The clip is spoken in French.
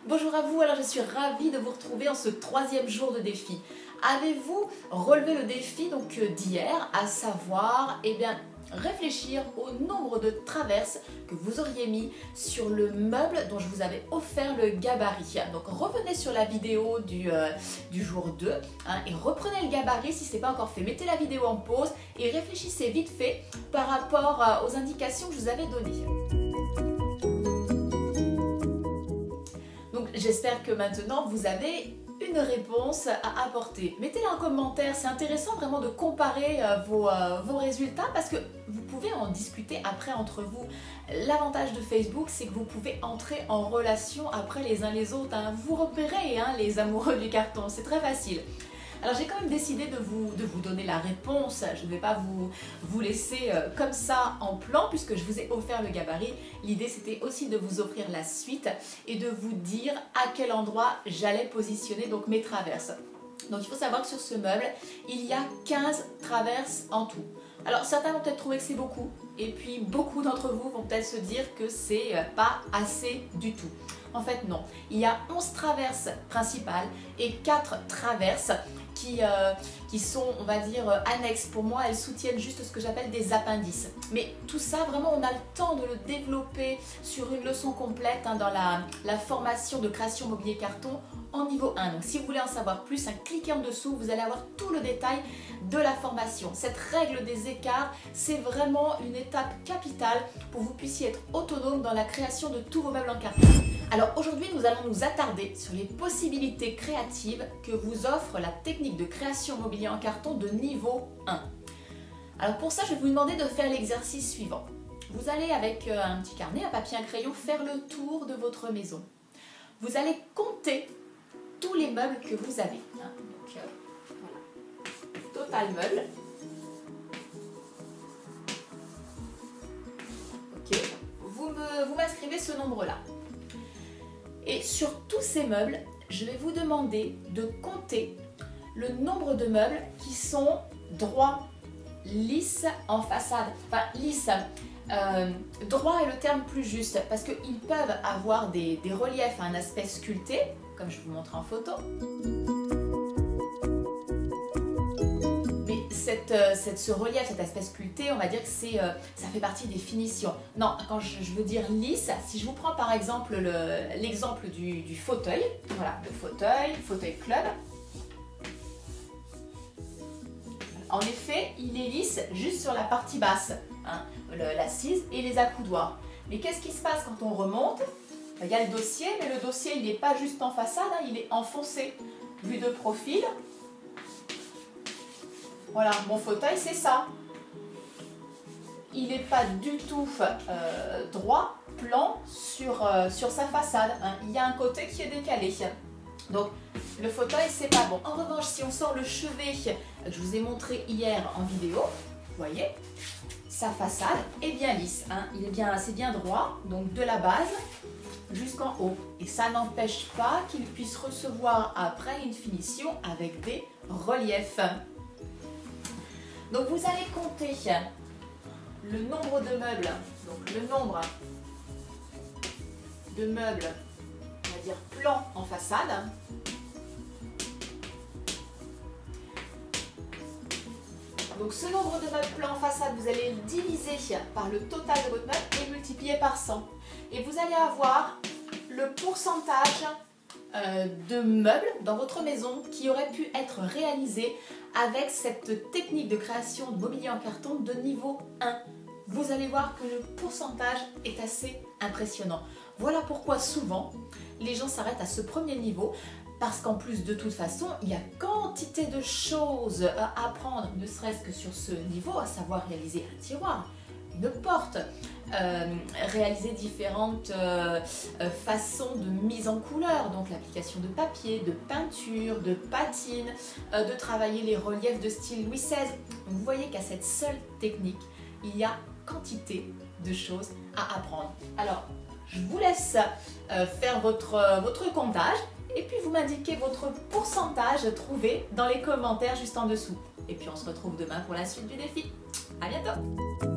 Bonjour à vous, alors je suis ravie de vous retrouver en ce troisième jour de défi. Avez-vous relevé le défi d'hier, à savoir réfléchir au nombre de traverses que vous auriez mis sur le meuble dont je vous avais offert le gabarit. Donc revenez sur la vidéo du jour 2 et reprenez le gabarit si ce n'est pas encore fait. Mettez la vidéo en pause et réfléchissez vite fait par rapport aux indications que je vous avais données. Donc j'espère que maintenant vous avez une réponse à apporter. Mettez-la en commentaire, c'est intéressant vraiment de comparer vos résultats parce que vous pouvez en discuter après entre vous. L'avantage de Facebook, c'est que vous pouvez entrer en relation après les uns les autres. Vous repérez les amoureux du carton, c'est très facile. Alors j'ai quand même décidé de vous donner la réponse, je ne vais pas vous laisser comme ça en plan puisque je vous ai offert le gabarit. L'idée c'était aussi de vous offrir la suite et de vous dire à quel endroit j'allais positionner donc mes traverses. Donc il faut savoir que sur ce meuble, il y a 15 traverses en tout. Alors certains vont peut-être trouver que c'est beaucoup et puis beaucoup d'entre vous vont peut-être se dire que c'est pas assez du tout. En fait non, il y a 11 traverses principales et 4 traverses qui sont, on va dire, annexes. Pour moi, elles soutiennent juste ce que j'appelle des appendices. Mais tout ça, vraiment, on a le temps de le développer sur une leçon complète dans la formation de création mobilier carton en niveau 1. Donc si vous voulez en savoir plus, cliquez en dessous, vous allez avoir tout le détail de la formation. Cette règle des écarts, c'est vraiment une étape capitale pour que vous puissiez être autonome dans la création de tous vos meubles en carton. Alors aujourd'hui, nous allons nous attarder sur les possibilités créatives que vous offre la technique de création mobilier en carton de niveau 1. Alors pour ça, je vais vous demander de faire l'exercice suivant. Vous allez avec un petit carnet, un papier, un crayon, faire le tour de votre maison. Vous allez compter tous les meubles que vous avez. Donc, voilà. Total meuble. Ok. Vous m'inscrivez ce nombre-là. Et sur tous ces meubles, je vais vous demander de compter le nombre de meubles qui sont droits, lisses en façade. Enfin, lisses. Droit est le terme plus juste parce qu'ils peuvent avoir des reliefs à un aspect sculpté, comme je vous montre en photo. Mais ce relief, cet aspect sculpté, on va dire que ça fait partie des finitions. Non, quand je veux dire lisse, si je vous prends par exemple l'exemple du fauteuil, voilà, le fauteuil club. En effet, il est lisse juste sur la partie basse, l'assise et les accoudoirs. Mais qu'est-ce qui se passe quand on remonte? Il y a le dossier, mais le dossier il n'est pas juste en façade, il est enfoncé. Vue de profil. Voilà, mon fauteuil c'est ça. Il n'est pas du tout droit, plan sur sa façade. Il y a un côté qui est décalé. Donc le fauteuil c'est pas bon. En revanche, si on sort le chevet que je vous ai montré hier en vidéo, vous voyez, sa façade est bien lisse. C'est bien droit, donc de la base jusqu'en haut. Et ça n'empêche pas qu'il puisse recevoir après une finition avec des reliefs. Donc vous allez compter le nombre de meubles, donc le nombre de meubles, on va dire plan en façade. Donc ce nombre de meubles plans en façade, vous allez le diviser par le total de votre meuble et multiplier par 100. Et vous allez avoir le pourcentage de meubles dans votre maison qui auraient pu être réalisés avec cette technique de création de mobilier en carton de niveau 1. Vous allez voir que le pourcentage est assez impressionnant. Voilà pourquoi souvent les gens s'arrêtent à ce premier niveau. Parce qu'en plus, de toute façon, il y a quantité de choses à apprendre, ne serait-ce que sur ce niveau, à savoir réaliser un tiroir, une porte, réaliser différentes façons de mise en couleur, donc l'application de papier, de peinture, de patine, de travailler les reliefs de style Louis XVI. Donc vous voyez qu'à cette seule technique, il y a quantité de choses à apprendre. Alors, je vous laisse faire votre comptage. Et puis vous m'indiquez votre pourcentage trouvé dans les commentaires juste en dessous. Et puis on se retrouve demain pour la suite du défi. À bientôt!